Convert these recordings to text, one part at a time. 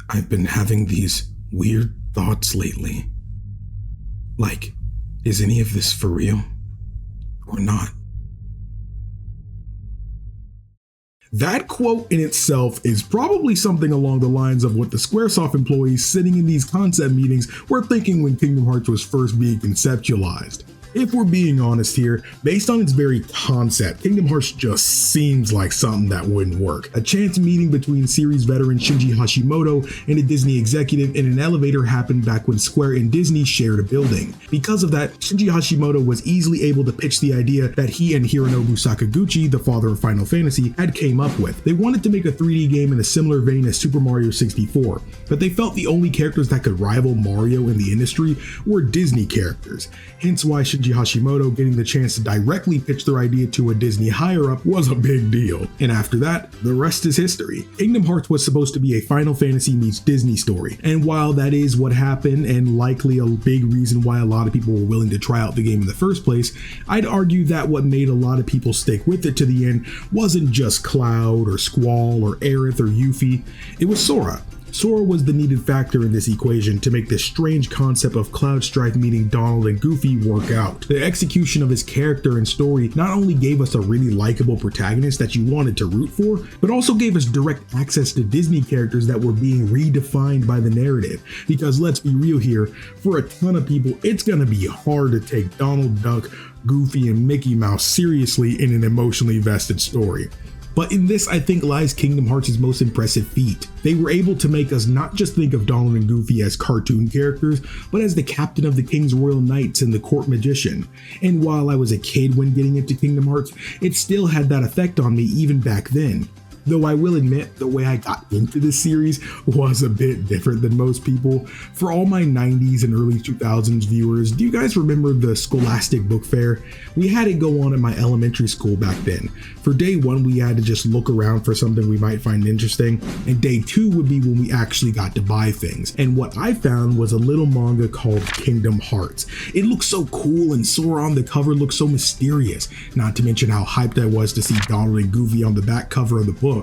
I've been having these weird thoughts lately. Like, is any of this for real? Or not? That quote in itself is probably something along the lines of what the Squaresoft employees sitting in these concept meetings were thinking when Kingdom Hearts was first being conceptualized. If we're being honest here, based on its very concept, Kingdom Hearts just seems like something that wouldn't work. A chance meeting between series veteran Shinji Hashimoto and a Disney executive in an elevator happened back when Square and Disney shared a building. Because of that, Shinji Hashimoto was easily able to pitch the idea that he and Hironobu Sakaguchi, the father of Final Fantasy, had came up with. They wanted to make a 3D game in a similar vein as Super Mario 64, but they felt the only characters that could rival Mario in the industry were Disney characters. Hence why Shinji Hashimoto getting the chance to directly pitch their idea to a Disney higher-up was a big deal. And after that, the rest is history. Kingdom Hearts was supposed to be a Final Fantasy meets Disney story, and while that is what happened and likely a big reason why a lot of people were willing to try out the game in the first place, I'd argue that what made a lot of people stick with it to the end wasn't just Cloud or Squall or Aerith or Yuffie, it was Sora. Sora was the needed factor in this equation to make this strange concept of Cloud Strife meeting Donald and Goofy work out. The execution of his character and story not only gave us a really likable protagonist that you wanted to root for, but also gave us direct access to Disney characters that were being redefined by the narrative. Because let's be real here, for a ton of people, it's gonna be hard to take Donald Duck, Goofy, and Mickey Mouse seriously in an emotionally vested story. But in this, I think, lies Kingdom Hearts' most impressive feat. They were able to make us not just think of Donald and Goofy as cartoon characters, but as the captain of the King's Royal Knights and the court magician. And while I was a kid when getting into Kingdom Hearts, it still had that effect on me even back then. Though I will admit, the way I got into this series was a bit different than most people. For all my 90s and early 2000s viewers, do you guys remember the Scholastic Book Fair? We had it go on at my elementary school back then. For day one, we had to just look around for something we might find interesting, and day two would be when we actually got to buy things. And what I found was a little manga called Kingdom Hearts. It looked so cool, and Sora on the cover looked so mysterious, not to mention how hyped I was to see Donald and Goofy on the back cover of the book.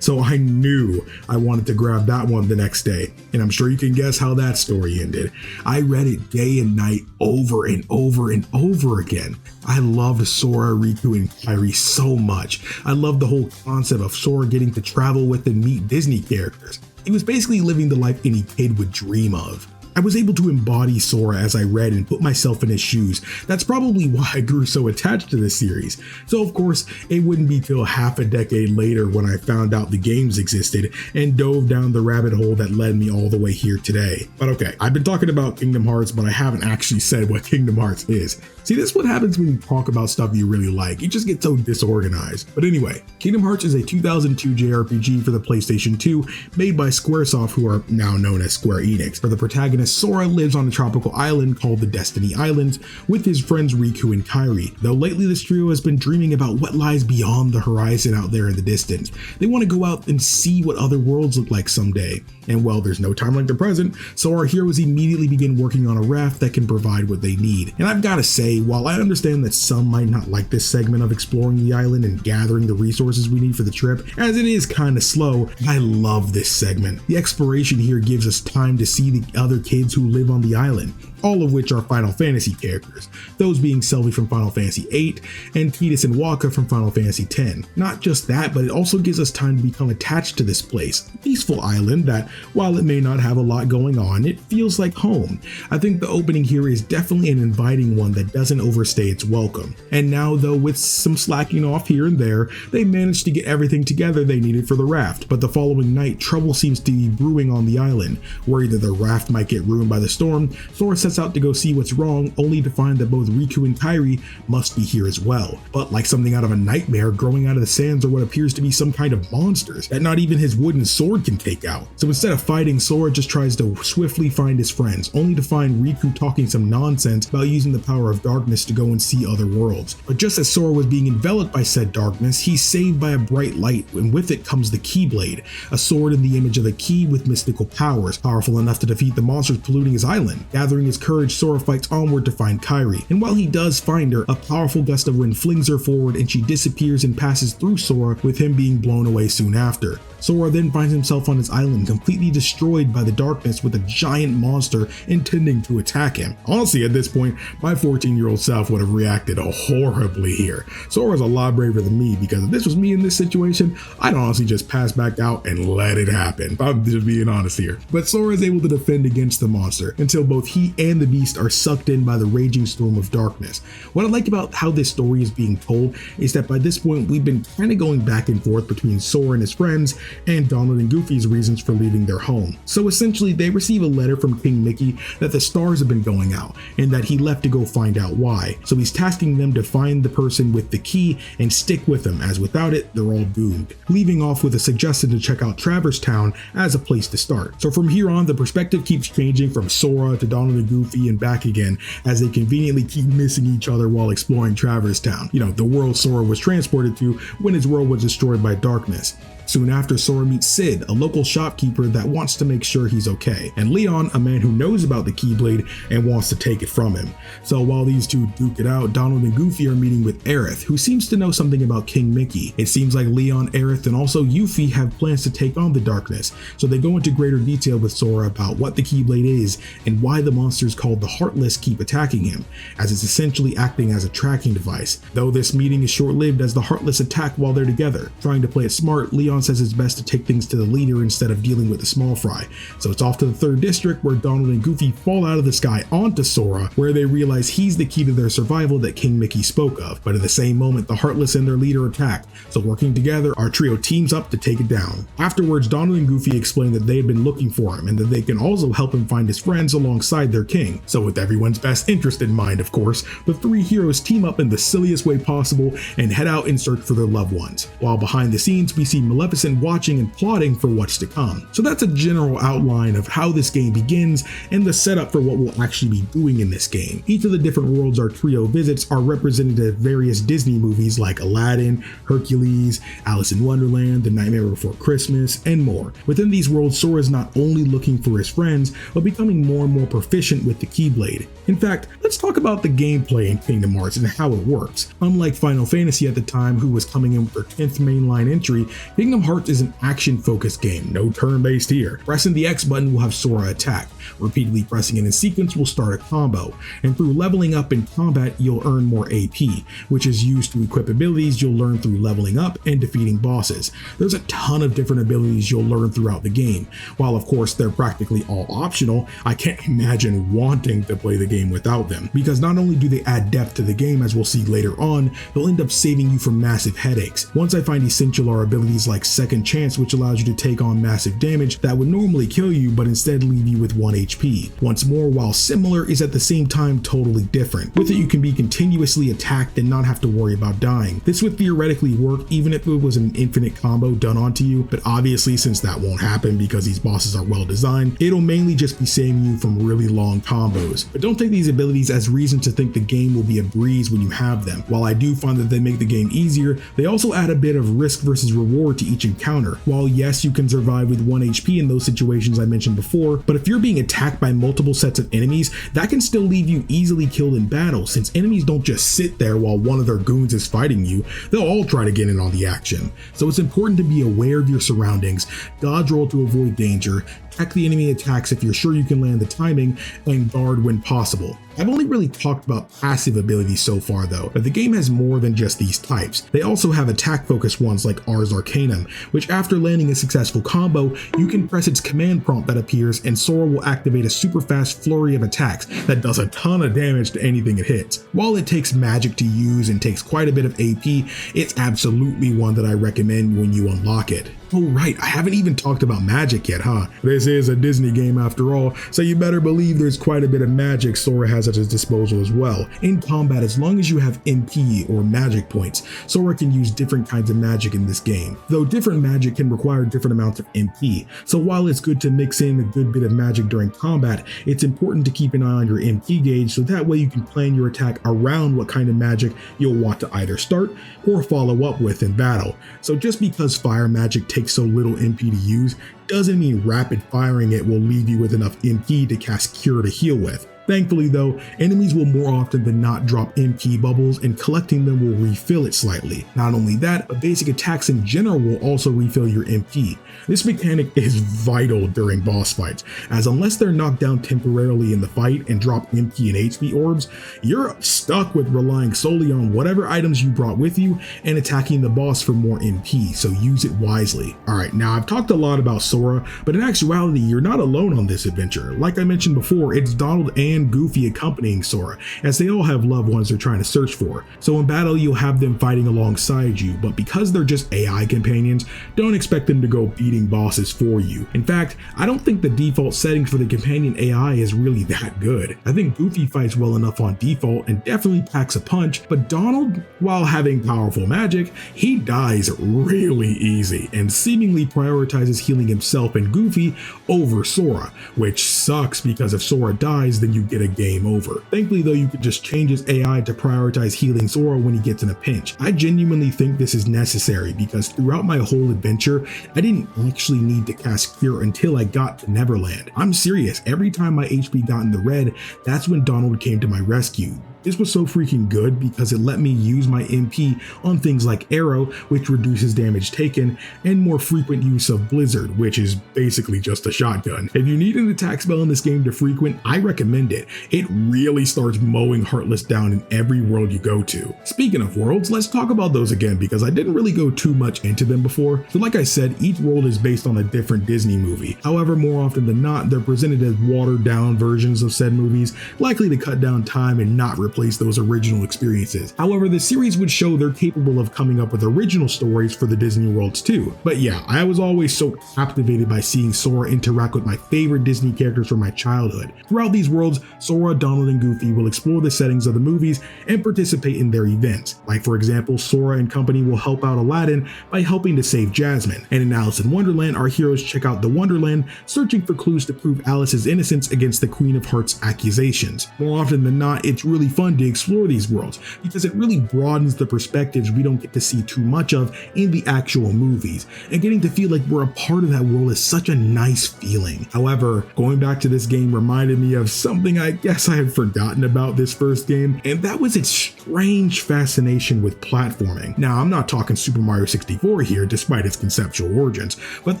So I knew I wanted to grab that one the next day, and I'm sure you can guess how that story ended. I read it day and night over and over and over again. I loved Sora, Riku, and Kairi so much. I loved the whole concept of Sora getting to travel with and meet Disney characters. It was basically living the life any kid would dream of. I was able to embody Sora as I read and put myself in his shoes. That's probably why I grew so attached to this series. So of course, it wouldn't be till half a decade later when I found out the games existed and dove down the rabbit hole that led me all the way here today. But okay, I've been talking about Kingdom Hearts, but I haven't actually said what Kingdom Hearts is. See, this is what happens when you talk about stuff you really like. You just get so disorganized. But anyway, Kingdom Hearts is a 2002 JRPG for the PlayStation 2 made by Squaresoft, who are now known as Square Enix. For the protagonist, Sora lives on a tropical island called the Destiny Islands with his friends Riku and Kairi. Though lately this trio has been dreaming about what lies beyond the horizon out there in the distance. They want to go out and see what other worlds look like someday. And while there's no time like the present, so our heroes immediately begin working on a raft that can provide what they need. And I've got to say, while I understand that some might not like this segment of exploring the island and gathering the resources we need for the trip, as it is kind of slow, I love this segment. The exploration here gives us time to see the other kids who live on the island, all of which are Final Fantasy characters, those being Selby from Final Fantasy VIII and Tidus and Wakka from Final Fantasy X. Not just that, but it also gives us time to become attached to this place, a peaceful island that, while it may not have a lot going on, it feels like home. I think the opening here is definitely an inviting one that doesn't overstay its welcome. And now, though, with some slacking off here and there, they managed to get everything together they needed for the raft. But the following night, trouble seems to be brewing on the island. Worried that the raft might get ruined by the storm, Sora sets out to go see what's wrong, only to find that both Riku and Kairi must be here as well. But like something out of a nightmare, growing out of the sands are what appears to be some kind of monsters that not even his wooden sword can take out. So instead of fighting, Sora just tries to swiftly find his friends, only to find Riku talking some nonsense about using the power of darkness to go and see other worlds. But just as Sora was being enveloped by said darkness, he's saved by a bright light, and with it comes the Keyblade, a sword in the image of a key with mystical powers, powerful enough to defeat the monsters monsters polluting his island. Gathering his courage, Sora fights onward to find Kairi, and while he does find her, a powerful gust of wind flings her forward and she disappears and passes through Sora, with him being blown away soon after. Sora then finds himself on his island completely destroyed by the darkness with a giant monster intending to attack him. Honestly, at this point, my 14-year-old self would have reacted horribly here. Sora's a lot braver than me, because if this was me in this situation, I'd honestly just pass back out and let it happen. I'm just being honest here. But Sora is able to defend against the monster until both he and the beast are sucked in by the raging storm of darkness. What I like about how this story is being told is that by this point we've been kind of going back and forth between Sora and his friends and Donald and Goofy's reasons for leaving their home. So essentially they receive a letter from King Mickey that the stars have been going out and that he left to go find out why. So he's tasking them to find the person with the key and stick with them, as without it they're all doomed, leaving off with a suggestion to check out Traverse Town as a place to start. So from here on the perspective keeps changing from Sora to Donald and Goofy and back again, as they conveniently keep missing each other while exploring Traverse Town, the world Sora was transported to when his world was destroyed by darkness. Soon after, Sora meets Sid, a local shopkeeper that wants to make sure he's okay, and Leon, a man who knows about the Keyblade and wants to take it from him. So while these two duke it out, Donald and Goofy are meeting with Aerith, who seems to know something about King Mickey. It seems like Leon, Aerith, and also Yuffie have plans to take on the darkness, so they go into greater detail with Sora about what the Keyblade is and why the monsters called the Heartless keep attacking him, as it's essentially acting as a tracking device. Though this meeting is short-lived as the Heartless attack while they're together. Trying to play it smart, Leon says it's best to take things to the leader instead of dealing with the small fry. So it's off to the 3rd district, where Donald and Goofy fall out of the sky onto Sora, where they realize he's the key to their survival that King Mickey spoke of. But at the same moment, the Heartless and their leader attack, so working together, our trio teams up to take it down. Afterwards, Donald and Goofy explain that they had been looking for him and that they can also help him find his friends alongside their king. So with everyone's best interest in mind, of course, the 3 heroes team up in the silliest way possible and head out in search for their loved ones. While behind the scenes, we see Maleficent watching and plotting for what's to come. So that's a general outline of how this game begins and the setup for what we'll actually be doing in this game. Each of the different worlds our trio visits are represented at various Disney movies like Aladdin, Hercules, Alice in Wonderland, The Nightmare Before Christmas, and more. Within these worlds, Sora is not only looking for his friends, but becoming more and more proficient with the Keyblade. In fact, let's talk about the gameplay in Kingdom Hearts and how it works. Unlike Final Fantasy at the time, who was coming in with their 10th mainline entry, Kingdom Hearts is an action-focused game, no turn-based here. Pressing the X button will have Sora attack. Repeatedly pressing it in sequence will start a combo, and through leveling up in combat you'll earn more AP, which is used to equip abilities you'll learn through leveling up and defeating bosses. There's a ton of different abilities you'll learn throughout the game. While of course they're practically all optional, I can't imagine wanting to play the game without them, because not only do they add depth to the game, as we'll see later on, they'll end up saving you from massive headaches. Once I find essential are abilities like Second Chance, which allows you to take on massive damage that would normally kill you but instead leave you with 1 HP. Once more, while similar, is at the same time totally different. With it you can be continuously attacked and not have to worry about dying. This would theoretically work even if it was an infinite combo done onto you, but obviously since that won't happen because these bosses are well designed, it'll mainly just be saving you from really long combos. But don't take these abilities as reason to think the game will be a breeze when you have them. While I do find that they make the game easier, they also add a bit of risk versus reward to each encounter. While yes, you can survive with 1 HP in those situations I mentioned before, but if you're being attacked by multiple sets of enemies, that can still leave you easily killed in battle, since enemies don't just sit there while one of their goons is fighting you, they'll all try to get in on the action. So it's important to be aware of your surroundings, dodge roll to avoid danger, attack the enemy attacks if you're sure you can land the timing, and guard when possible. I've only really talked about passive abilities so far though, but the game has more than just these types. They also have attack focused ones like Ars Arcanum, which after landing a successful combo, you can press its command prompt that appears and Sora will activate a super fast flurry of attacks that does a ton of damage to anything it hits. While it takes magic to use and takes quite a bit of AP, it's absolutely one that I recommend when you unlock it. Oh right, I haven't even talked about magic yet, huh? This is a Disney game after all, so you better believe there's quite a bit of magic Sora has at his disposal as well. In combat, as long as you have MP or magic points, Sora can use different kinds of magic in this game, though different magic can require different amounts of MP. So while it's good to mix in a good bit of magic during combat, it's important to keep an eye on your MP gauge so that way you can plan your attack around what kind of magic you'll want to either start or follow up with in battle. So just because fire magic takes so little MP to use doesn't mean rapid firing it will leave you with enough MP to cast Cure to heal with. Thankfully though, enemies will more often than not drop MP bubbles, and collecting them will refill it slightly. Not only that, but basic attacks in general will also refill your MP. This mechanic is vital during boss fights, as unless they're knocked down temporarily in the fight and drop MP and HP orbs, you're stuck with relying solely on whatever items you brought with you and attacking the boss for more MP, so use it wisely. Alright, now I've talked a lot about Sora, but in actuality you're not alone on this adventure. Like I mentioned before, it's Donald and Goofy accompanying Sora, as they all have loved ones they're trying to search for. So in battle you'll have them fighting alongside you, but because they're just AI companions, don't expect them to go beating bosses for you. In fact, I don't think the default settings for the companion AI is really that good. I think Goofy fights well enough on default and definitely packs a punch, but Donald, while having powerful magic, he dies really easy and seemingly prioritizes healing himself and Goofy over Sora, which sucks because if Sora dies then you get a game over. Thankfully though, you could just change his AI to prioritize healing Sora when he gets in a pinch. I genuinely think this is necessary because throughout my whole adventure, I didn't actually need to cast Cure until I got to Neverland. I'm serious, every time my HP got in the red, that's when Donald came to my rescue. This was so freaking good because it let me use my MP on things like Arrow, which reduces damage taken, and more frequent use of Blizzard, which is basically just a shotgun. If you need an attack spell in this game to frequent, I recommend it. It really starts mowing Heartless down in every world you go to. Speaking of worlds, let's talk about those again because I didn't really go too much into them before. So like I said, each world is based on a different Disney movie. However, more often than not, they're presented as watered down versions of said movies, likely to cut down time and not replace those original experiences. However, the series would show they're capable of coming up with original stories for the Disney worlds too. But yeah, I was always so captivated by seeing Sora interact with my favorite Disney characters from my childhood. Throughout these worlds, Sora, Donald, and Goofy will explore the settings of the movies and participate in their events. Like for example, Sora and company will help out Aladdin by helping to save Jasmine. And in Alice in Wonderland, our heroes check out the Wonderland, searching for clues to prove Alice's innocence against the Queen of Hearts' accusations. More often than not, it's really fun to explore these worlds because it really broadens the perspectives we don't get to see too much of in the actual movies, and getting to feel like we're a part of that world is such a nice feeling. However, going back to this game reminded me of something I guess I had forgotten about this first game, and that was its strange fascination with platforming. Now, I'm not talking Super Mario 64 here, despite its conceptual origins, but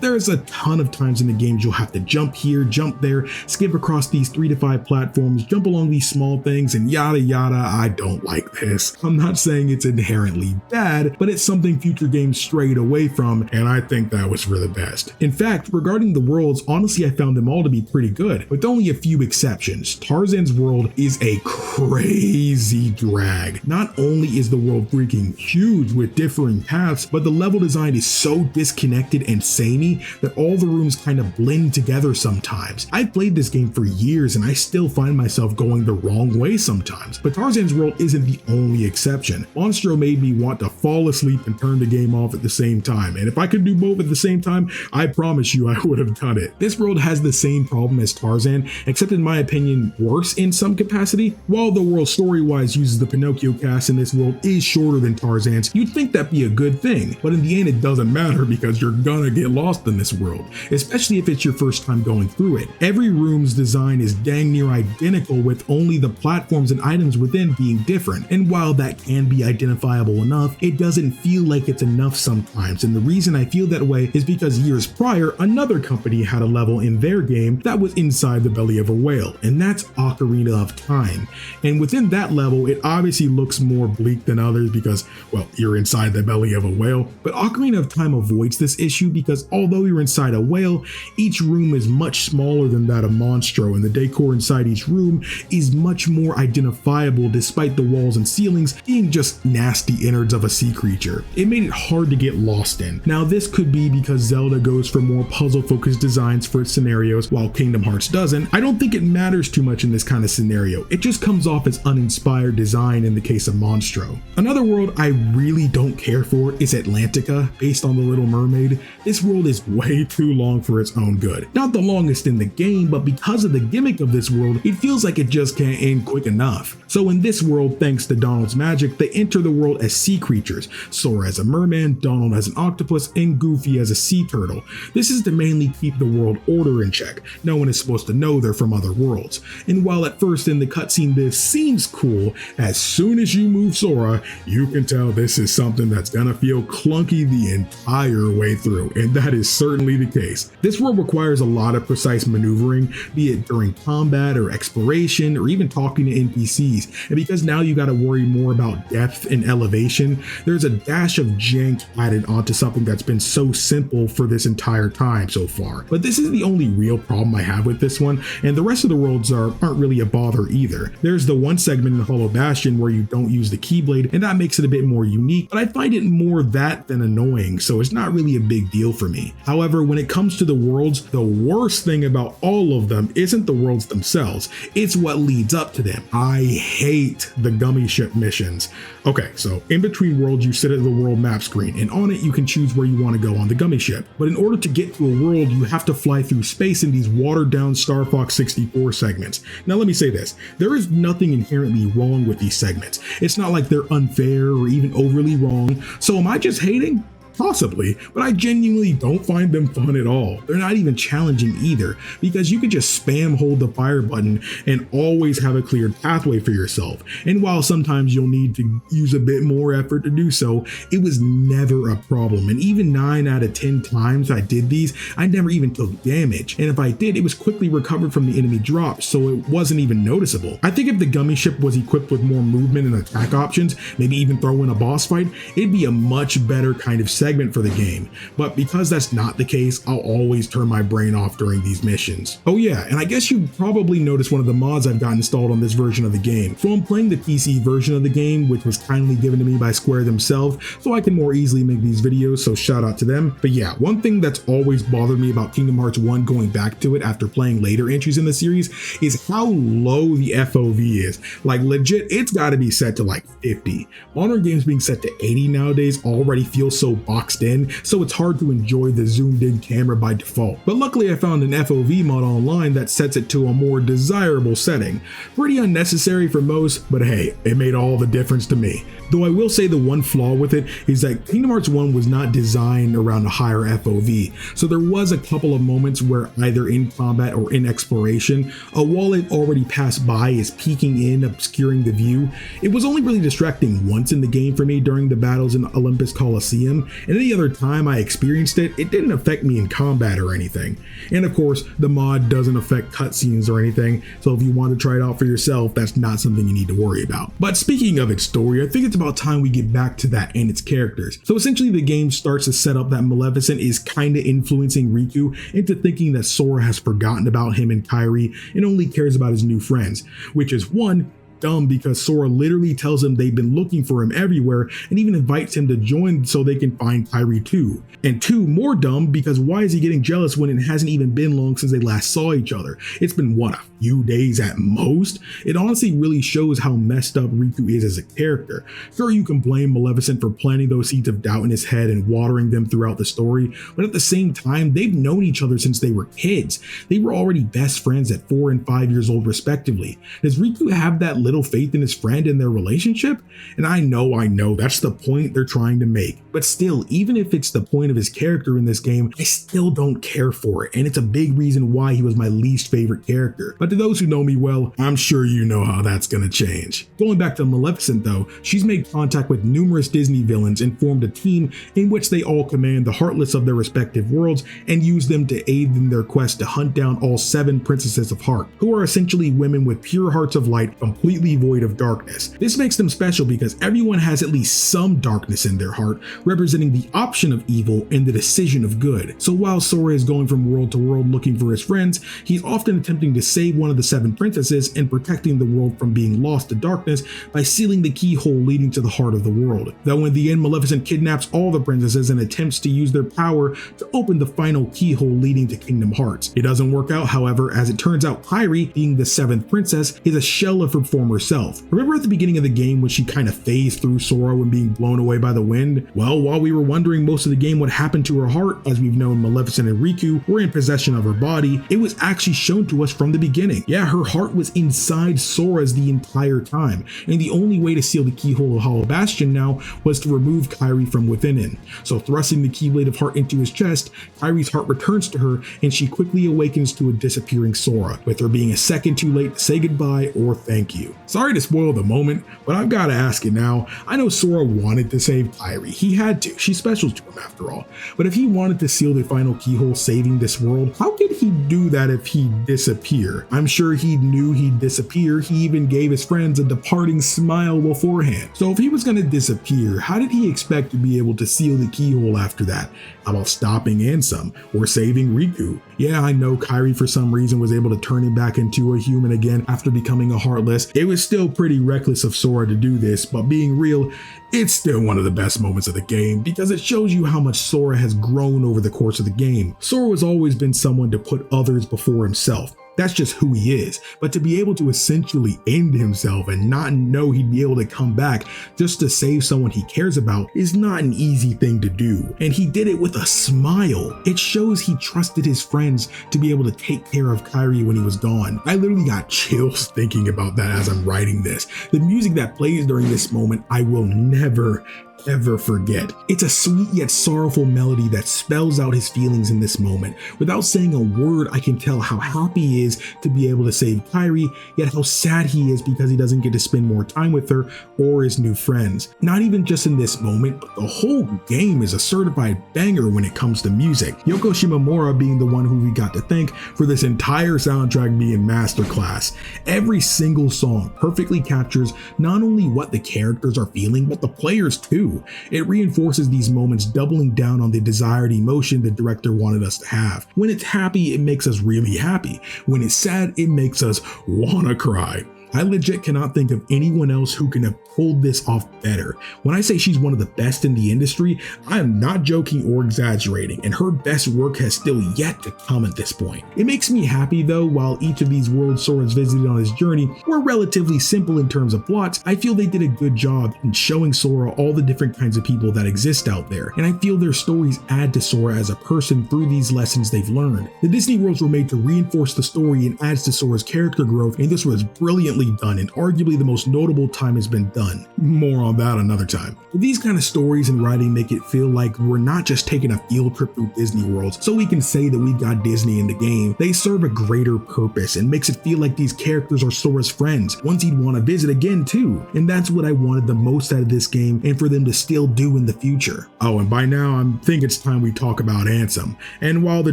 there's a ton of times in the games you'll have to jump here, jump there, skip across these 3 to 5 platforms, jump along these small things, and yada yada. I don't like this. I'm not saying it's inherently bad, but it's something future games strayed away from, and I think that was for the best. In fact, regarding the worlds, honestly I found them all to be pretty good, with only a few exceptions. Tarzan's world is a crazy drag. Not only is the world freaking huge with differing paths, but the level design is so disconnected and samey that all the rooms kind of blend together sometimes. I've played this game for years and I still find myself going the wrong way sometimes, but Tarzan's world isn't the only exception. Monstro made me want to fall asleep and turn the game off at the same time, and if I could do both at the same time, I promise you I would have done it. This world has the same problem as Tarzan, except in my opinion worse in some capacity. While the world story-wise uses the Pinocchio cast in this world is shorter than Tarzan's, you'd think that'd be a good thing, but in the end it doesn't matter because you're gonna get lost in this world, especially if it's your first time going through it. Every room's design is dang near identical, with only the platforms and items within being different, and while that can be identifiable enough, it doesn't feel like it's enough sometimes, and the reason I feel that way is because years prior, another company had a level in their game that was inside the belly of a whale, and that's Ocarina of Time. And within that level, it obviously looks more bleak than others because, well, you're inside the belly of a whale, but Ocarina of Time avoids this issue because although you're inside a whale, each room is much smaller than that of Monstro, and the decor inside each room is much more identifiable despite the walls and ceilings being just nasty innards of a sea creature. It made it hard to get lost in. Now this could be because Zelda goes for more puzzle focused designs for its scenarios while Kingdom Hearts doesn't. I don't think it matters too much in this kind of scenario. It just comes off as uninspired design in the case of Monstro. Another world I really don't care for is Atlantica, based on The Little Mermaid. This world is way too long for its own good. Not the longest in the game, but because of the gimmick of this world, it feels like it just can't end quick enough. So in this world, thanks to Donald's magic, they enter the world as sea creatures, Sora as a merman, Donald as an octopus, and Goofy as a sea turtle. This is to mainly keep the world order in check. No one is supposed to know they're from other worlds. And while at first in the cutscene this seems cool, as soon as you move Sora, you can tell this is something that's gonna feel clunky the entire way through, and that is certainly the case. This world requires a lot of precise maneuvering, be it during combat or exploration or even talking to NPCs. And because now you gotta worry more about depth and elevation, there's a dash of jank added onto something that's been so simple for this entire time so far. But this is the only real problem I have with this one, and the rest of the worlds aren't really a bother either. There's the one segment in Hollow Bastion where you don't use the Keyblade, and that makes it a bit more unique, but I find it more that than annoying, so it's not really a big deal for me. However, when it comes to the worlds, the worst thing about all of them isn't the worlds themselves, it's what leads up to them. I hate the Gummy ship missions. Okay, so in between worlds you sit at the world map screen, and on it you can choose where you want to go on the Gummy ship. But in order to get to a world, you have to fly through space in these watered down Star Fox 64 segments. Now let me say this, there is nothing inherently wrong with these segments. It's not like they're unfair or even overly wrong. So am I just hating? Possibly, but I genuinely don't find them fun at all. They're not even challenging either, because you can just spam hold the fire button and always have a cleared pathway for yourself. And while sometimes you'll need to use a bit more effort to do so, it was never a problem. And even 9 out of 10 times I did these, I never even took damage. And if I did, it was quickly recovered from the enemy drop, so it wasn't even noticeable. I think if the Gummy ship was equipped with more movement and attack options, maybe even throw in a boss fight, it'd be a much better kind of segment for the game. But because that's not the case, I'll always turn my brain off during these missions. Oh yeah, and I guess you probably noticed one of the mods I've got installed on this version of the game. So I'm playing the PC version of the game, which was kindly given to me by Square themselves, so I can more easily make these videos, so shout out to them. But yeah, one thing that's always bothered me about Kingdom Hearts 1 going back to it after playing later entries in the series is how low the FOV is. Like legit, it's gotta be set to like 50. Modern games being set to 80 nowadays already feels so boxed in, so it's hard to enjoy the zoomed in camera by default. But luckily I found an FOV mod online that sets it to a more desirable setting. Pretty unnecessary for most, but hey, it made all the difference to me. Though I will say the one flaw with it is that Kingdom Hearts 1 was not designed around a higher FOV, so there was a couple of moments where either in combat or in exploration, a wall it already passed by is peeking in, obscuring the view. It was only really distracting once in the game for me during the battles in Olympus Coliseum, and any other time I experienced it, it didn't affect me in combat or anything. And of course, the mod doesn't affect cutscenes or anything, so if you want to try it out for yourself, that's not something you need to worry about. But speaking of its story, I think it's about time we get back to that and its characters. So essentially the game starts to set up that Maleficent is kinda influencing Riku into thinking that Sora has forgotten about him and Kairi and only cares about his new friends, which is one, dumb because Sora literally tells him they've been looking for him everywhere and even invites him to join so they can find Kairi too. And two, more dumb because why is he getting jealous when it hasn't even been long since they last saw each other? It's been what, a few days at most? It honestly really shows how messed up Riku is as a character. Sure, you can blame Maleficent for planting those seeds of doubt in his head and watering them throughout the story, but at the same time, they've known each other since they were kids. They were already best friends at 4 and 5 years old respectively. Does Riku have that little faith in his friend and their relationship? And I know, that's the point they're trying to make. But still, even if it's the point of his character in this game, I still don't care for it, and it's a big reason why he was my least favorite character. But to those who know me well, I'm sure you know how that's gonna change. Going back to Maleficent though, she's made contact with numerous Disney villains and formed a team in which they all command the heartless of their respective worlds and use them to aid in their quest to hunt down all 7 princesses of heart, who are essentially women with pure hearts of light, completely void of darkness. This makes them special because everyone has at least some darkness in their heart, representing the option of evil and the decision of good. So while Sora is going from world to world looking for his friends, he's often attempting to save one of the 7 princesses and protecting the world from being lost to darkness by sealing the keyhole leading to the heart of the world. Though in the end, Maleficent kidnaps all the princesses and attempts to use their power to open the final keyhole leading to Kingdom Hearts. It doesn't work out, however, as it turns out Kairi, being the 7th princess, is a shell of her former former self. Remember at the beginning of the game when she kind of phased through Sora when being blown away by the wind? Well, while we were wondering most of the game what happened to her heart, as we've known Maleficent and Riku were in possession of her body, it was actually shown to us from the beginning. Yeah, her heart was inside Sora's the entire time, and the only way to seal the keyhole of Hollow Bastion now was to remove Kairi from within it. So thrusting the Keyblade of Heart into his chest, Kairi's heart returns to her and she quickly awakens to a disappearing Sora, with her being a second too late to say goodbye or thank you. Sorry to spoil the moment, but I've got to ask it now. I know Sora wanted to save Kairi. He had to. She's special to him after all. But if he wanted to seal the final keyhole saving this world, how could he do that if he disappear? I'm sure he knew he'd disappear. He even gave his friends a departing smile beforehand. So if he was going to disappear, how did he expect to be able to seal the keyhole after that? How about stopping Ansem or saving Riku? Yeah, I know Kairi for some reason was able to turn him back into a human again after becoming a Heartless. It was still pretty reckless of Sora to do this, but being real, it's still one of the best moments of the game because it shows you how much Sora has grown over the course of the game. Sora has always been someone to put others before himself. That's just who he is. But to be able to essentially end himself and not know he'd be able to come back just to save someone he cares about is not an easy thing to do. And he did it with a smile. It shows he trusted his friends to be able to take care of Kairi when he was gone. I literally got chills thinking about that as I'm writing this. The music that plays during this moment, I will never ever forget. It's a sweet yet sorrowful melody that spells out his feelings in this moment. Without saying a word, I can tell how happy he is to be able to save Kairi, yet how sad he is because he doesn't get to spend more time with her or his new friends. Not even just in this moment, but the whole game is a certified banger when it comes to music. Yoko Shimomura being the one who we got to thank for this entire soundtrack being masterclass. Every single song perfectly captures not only what the characters are feeling, but the players too. It reinforces these moments, doubling down on the desired emotion the director wanted us to have. When it's happy, it makes us really happy. When it's sad, it makes us wanna cry. I legit cannot think of anyone else who can have pulled this off better. When I say she's one of the best in the industry, I am not joking or exaggerating, and her best work has still yet to come at this point. It makes me happy though, while each of these worlds Sora's visited on his journey were relatively simple in terms of plots, I feel they did a good job in showing Sora all the different kinds of people that exist out there, and I feel their stories add to Sora as a person through these lessons they've learned. The Disney worlds were made to reinforce the story and adds to Sora's character growth, and this was brilliantly done, and arguably the most notable time has been done. More on that another time. These kind of stories and writing make it feel like we're not just taking a field trip through Disney worlds so we can say that we've got Disney in the game. They serve a greater purpose and makes it feel like these characters are Sora's friends, ones he'd want to visit again too. And that's what I wanted the most out of this game and for them to still do in the future. Oh, and by now I think it's time we talk about Ansem. And while the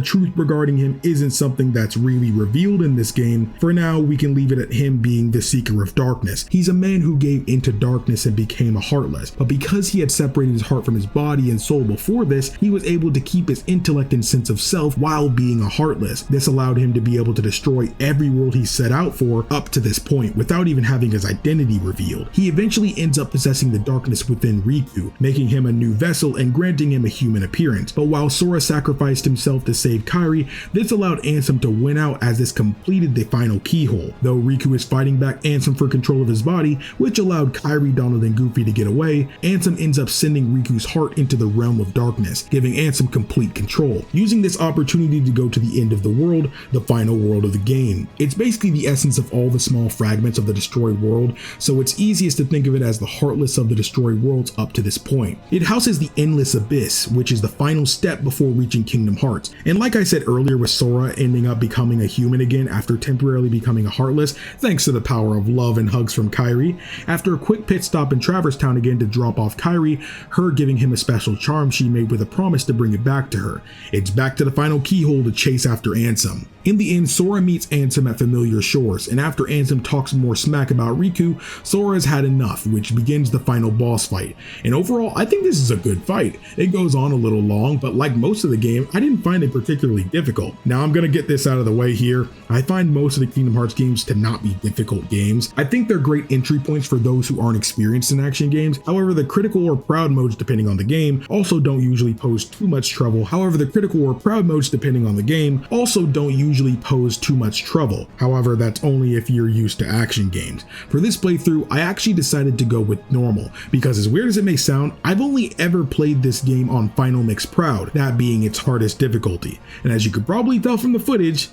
truth regarding him isn't something that's really revealed in this game, for now we can leave it at him being the seeker of darkness. He's a man who gave into darkness and became a Heartless, but because he had separated his heart from his body and soul before this, he was able to keep his intellect and sense of self while being a Heartless. This allowed him to be able to destroy every world he set out for up to this point without even having his identity revealed. He eventually ends up possessing the darkness within Riku, making him a new vessel and granting him a human appearance. But while Sora sacrificed himself to save Kairi, this allowed Ansem to win out as this completed the final keyhole. Though Riku is fighting back Ansem for control of his body, which allowed Kairi, Donald, and Goofy to get away, Ansem ends up sending Riku's heart into the realm of darkness, giving Ansem complete control, using this opportunity to go to the end of the world, the final world of the game. It's basically the essence of all the small fragments of the destroyed world, so it's easiest to think of it as the Heartless of the destroyed worlds up to this point. It houses the Endless Abyss, which is the final step before reaching Kingdom Hearts. And like I said earlier with Sora ending up becoming a human again after temporarily becoming a Heartless, thanks to the power of love and hugs from Kairi, after a quick pit stop in Traverse Town again to drop off Kairi, her giving him a special charm she made with a promise to bring it back to her. It's back to the final keyhole to chase after Ansem. In the end, Sora meets Ansem at familiar shores, and after Ansem talks more smack about Riku, Sora has had enough, which begins the final boss fight. And overall, I think this is a good fight. It goes on a little long, but like most of the game, I didn't find it particularly difficult. Now I'm gonna get this out of the way here. I find most of the Kingdom Hearts games to not be difficult difficult games. I think they're great entry points for those who aren't experienced in action games. However, the critical or proud modes, depending on the game, also don't usually pose too much trouble. However, the critical or proud modes, depending on the game, also don't usually pose too much trouble. However, that's only if you're used to action games. For this playthrough, I actually decided to go with normal, because as weird as it may sound, I've only ever played this game on Final Mix Proud, that being its hardest difficulty. And as you could probably tell from the footage,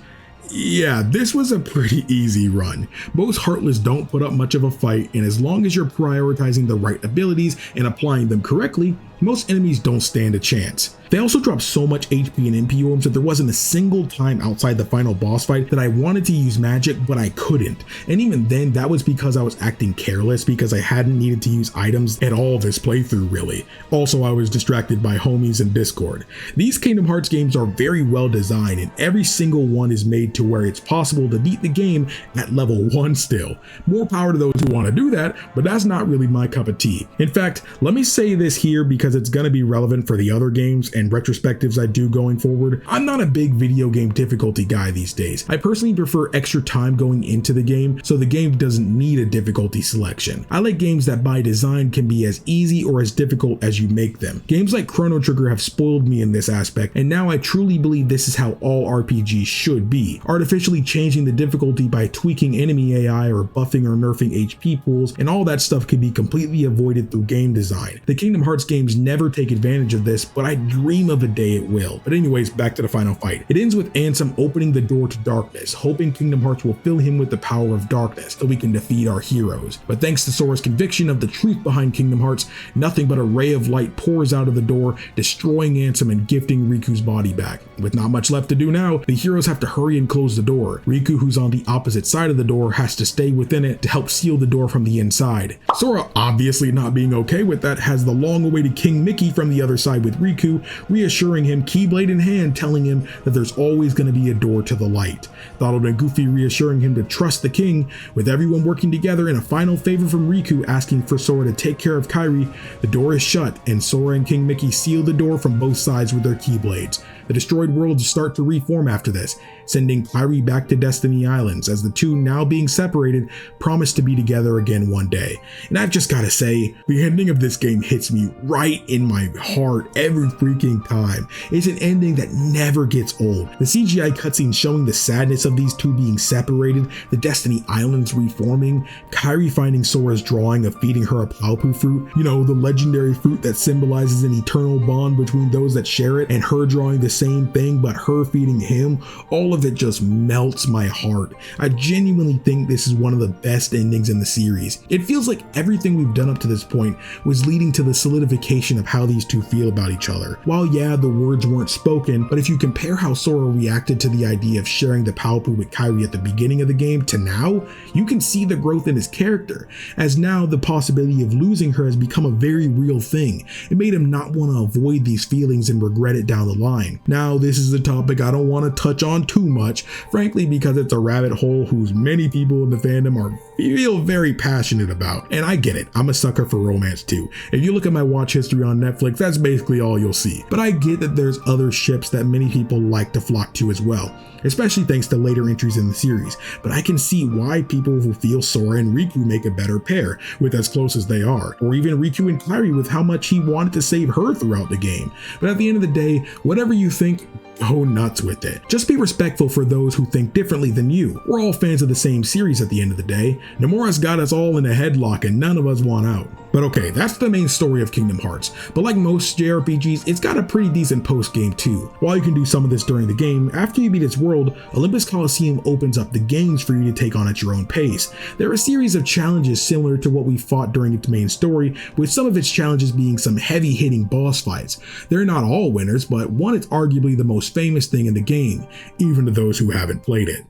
yeah, this was a pretty easy run. Most Heartless don't put up much of a fight, and as long as you're prioritizing the right abilities and applying them correctly, most enemies don't stand a chance. They also drop so much HP and MP orbs that there wasn't a single time outside the final boss fight that I wanted to use magic, but I couldn't. And even then, that was because I was acting careless, because I hadn't needed to use items at all this playthrough really. Also, I was distracted by homies and Discord. These Kingdom Hearts games are very well designed, and every single one is made to where it's possible to beat the game at level 1 still. More power to those who want to do that, but that's not really my cup of tea. In fact, let me say this here because it's going to be relevant for the other games and retrospectives I do going forward. I'm not a big video game difficulty guy these days. I personally prefer extra time going into the game, so the game doesn't need a difficulty selection. I like games that by design can be as easy or as difficult as you make them. Games like Chrono Trigger have spoiled me in this aspect, and now I truly believe this is how all RPGs should be. Artificially changing the difficulty by tweaking enemy AI or buffing or nerfing HP pools, and all that stuff can be completely avoided through game design. The Kingdom Hearts games never take advantage of this, but I dream of a day it will. But anyways, back to the final fight. It ends with Ansem opening the door to darkness, hoping Kingdom Hearts will fill him with the power of darkness so we can defeat our heroes. But thanks to Sora's conviction of the truth behind Kingdom Hearts, nothing but a ray of light pours out of the door, destroying Ansem and gifting Riku's body back. With not much left to do now, the heroes have to hurry and close the door. Riku, who's on the opposite side of the door, has to stay within it to help seal the door from the inside. Sora, obviously not being okay with that, has the long-awaited King Mickey from the other side with Riku, reassuring him, Keyblade in hand, telling him that there's always going to be a door to the light. Donald and Goofy reassuring him to trust the king, with everyone working together in a final favor from Riku asking for Sora to take care of Kairi. The door is shut, and Sora and King Mickey seal the door from both sides with their Keyblades. The destroyed worlds start to reform after this, sending Kairi back to Destiny Islands, as the two, now being separated, promise to be together again one day. And I've just gotta say, the ending of this game hits me right in my heart every freaking time. It's an ending that never gets old. The CGI cutscene showing the sadness of these two being separated, the Destiny Islands reforming, Kairi finding Sora's drawing of feeding her a Paopu fruit, you know, the legendary fruit that symbolizes an eternal bond between those that share it, and her drawing the same thing but her feeding him. All of it just melts my heart. I genuinely think this is one of the best endings in the series. It feels like everything we've done up to this point was leading to the solidification of how these two feel about each other. While yeah, the words weren't spoken, but if you compare how Sora reacted to the idea of sharing the Paopu with Kairi at the beginning of the game to now, you can see the growth in his character, as now the possibility of losing her has become a very real thing. It made him not want to avoid these feelings and regret it down the line. Now, this is a topic I don't want to touch on too much, frankly, because it's a rabbit hole whose many people in the fandom feel very passionate about. And I get it, I'm a sucker for romance too. If you look at my watch history on Netflix, that's basically all you'll see. But I get that there's other ships that many people like to flock to as well, especially thanks to later entries in the series. But I can see why people who feel Sora and Riku make a better pair, with as close as they are, or even Riku and Kairi with how much he wanted to save her throughout the game. But at the end of the day, whatever you think, go nuts with it. Just be respectful for those who think differently than you. We're all fans of the same series at the end of the day. Nomura's got us all in a headlock and none of us want out. But okay, that's the main story of Kingdom Hearts. But like most JRPGs, it's got a pretty decent post-game too. While you can do some of this during the game, after you beat its world, Olympus Coliseum opens up the games for you to take on at your own pace. There are a series of challenges similar to what we fought during its main story, with some of its challenges being some heavy-hitting boss fights. They're not all winners, but one is arguably the most famous thing in the game, even to those who haven't played it.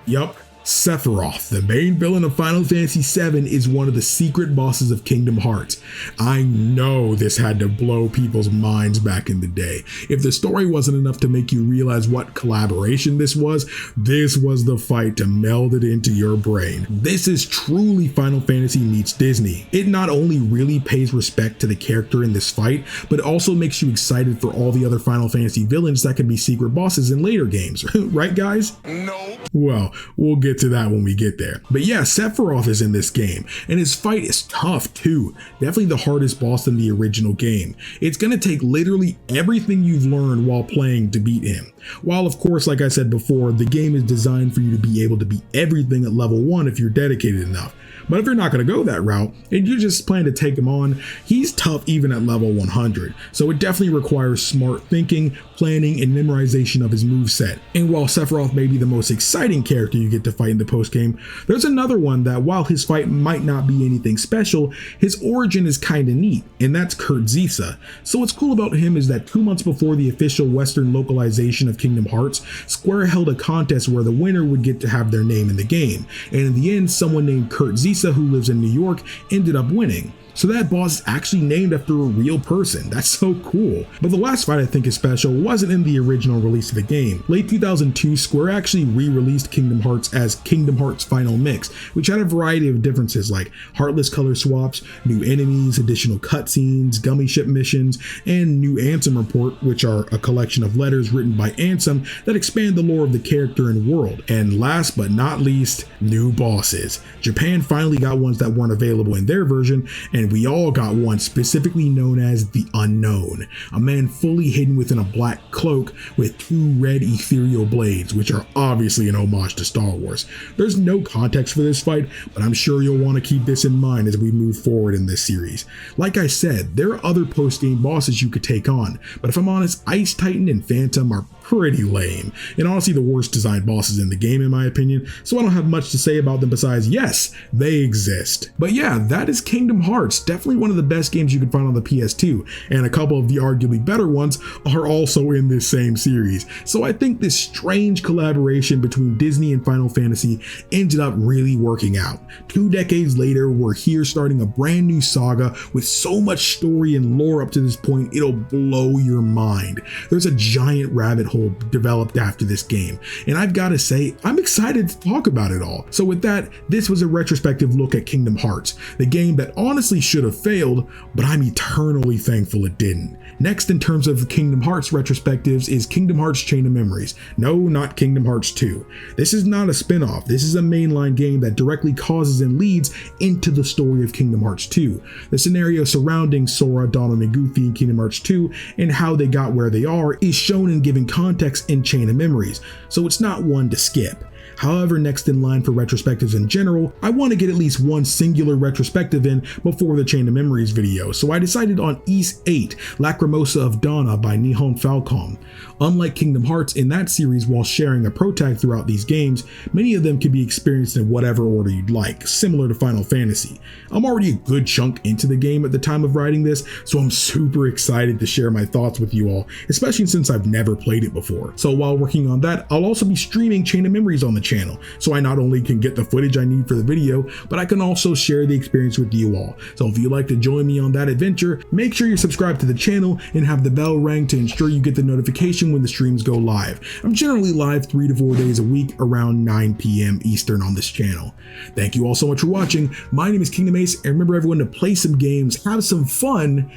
Yup, Sephiroth, the main villain of Final Fantasy VII, is one of the secret bosses of Kingdom Hearts. I know this had to blow people's minds back in the day. If the story wasn't enough to make you realize what collaboration this was the fight to meld it into your brain. This is truly Final Fantasy meets Disney. It not only really pays respect to the character in this fight, but also makes you excited for all the other Final Fantasy villains that can be secret bosses in later games. Right, guys? No. Well, we'll get to that when we get there. But yeah, Sephiroth is in this game, and his fight is tough too. Definitely the hardest boss in the original game. It's gonna take literally everything you've learned while playing to beat him. While of course, like I said before, the game is designed for you to be able to beat everything at level 1 if you're dedicated enough. But if you're not going to go that route and you just plan to take him on, he's tough even at level 100. So it definitely requires smart thinking, planning, and memorization of his moveset. And while Sephiroth may be the most exciting character you get to fight in the post-game, there's another one that while his fight might not be anything special, his origin is kinda neat, and that's Kurtzisa. So what's cool about him is that 2 months before the official Western localization of Kingdom Hearts, Square held a contest where the winner would get to have their name in the game. And in the end, someone named Kurtzisa, who lives in New York, ended up winning. So that boss is actually named after a real person. That's so cool. But the last fight I think is special wasn't in the original release of the game. Late 2002, Square actually re-released Kingdom Hearts as Kingdom Hearts Final Mix, which had a variety of differences like heartless color swaps, new enemies, additional cutscenes, Gummy ship missions, and new Ansem Report, which are a collection of letters written by Ansem that expand the lore of the character and world. And last but not least, new bosses. Japan finally got ones that weren't available in their version, and we all got one specifically known as the Unknown, a man fully hidden within a black cloak with 2 red ethereal blades, which are obviously an homage to Star Wars. There's no context for this fight, but I'm sure you'll want to keep this in mind as we move forward in this series. Like I said, there are other post-game bosses you could take on, but if I'm honest, Ice Titan and Phantom are pretty lame, and honestly the worst designed bosses in the game in my opinion, so I don't have much to say about them besides yes, they exist. But yeah, that is Kingdom Hearts, definitely one of the best games you can find on the PS2, and a couple of the arguably better ones are also in this same series. So I think this strange collaboration between Disney and Final Fantasy ended up really working out. 2 decades later, we're here starting a brand new saga with so much story and lore up to this point, it'll blow your mind. There's a giant rabbit hole developed after this game, and I've got to say, I'm excited to talk about it all. So with that, this was a retrospective look at Kingdom Hearts, the game that honestly should have failed, but I'm eternally thankful it didn't. Next in terms of Kingdom Hearts retrospectives is Kingdom Hearts Chain of Memories. No, not Kingdom Hearts 2. This is not a spin-off. This is a mainline game that directly causes and leads into the story of Kingdom Hearts 2. The scenario surrounding Sora, Donald, and Goofy in Kingdom Hearts 2 and how they got where they are is shown and given context in Chain of Memories, so it's not one to skip. However, next in line for retrospectives in general, I want to get at least one singular retrospective in before the Chain of Memories video, so I decided on Ys 8, Lacrimosa of Donna by Nihon Falcom. Unlike Kingdom Hearts, in that series, while sharing a protag throughout these games, many of them can be experienced in whatever order you'd like, similar to Final Fantasy. I'm already a good chunk into the game at the time of writing this, so I'm super excited to share my thoughts with you all, especially since I've never played it before. So while working on that, I'll also be streaming Chain of Memories on the channel, so I not only can get the footage I need for the video, but I can also share the experience with you all. So if you'd like to join me on that adventure, make sure you're subscribed to the channel and have the bell rang to ensure you get the notification when the streams go live. I'm generally live 3 to 4 days a week around 9 p.m. Eastern on this channel. Thank you all so much for watching. My name is KingdomAce, and remember everyone to play some games, have some fun,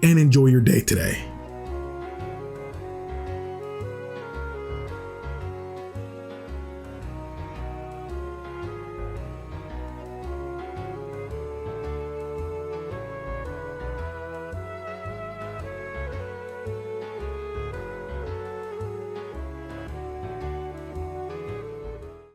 and enjoy your day today.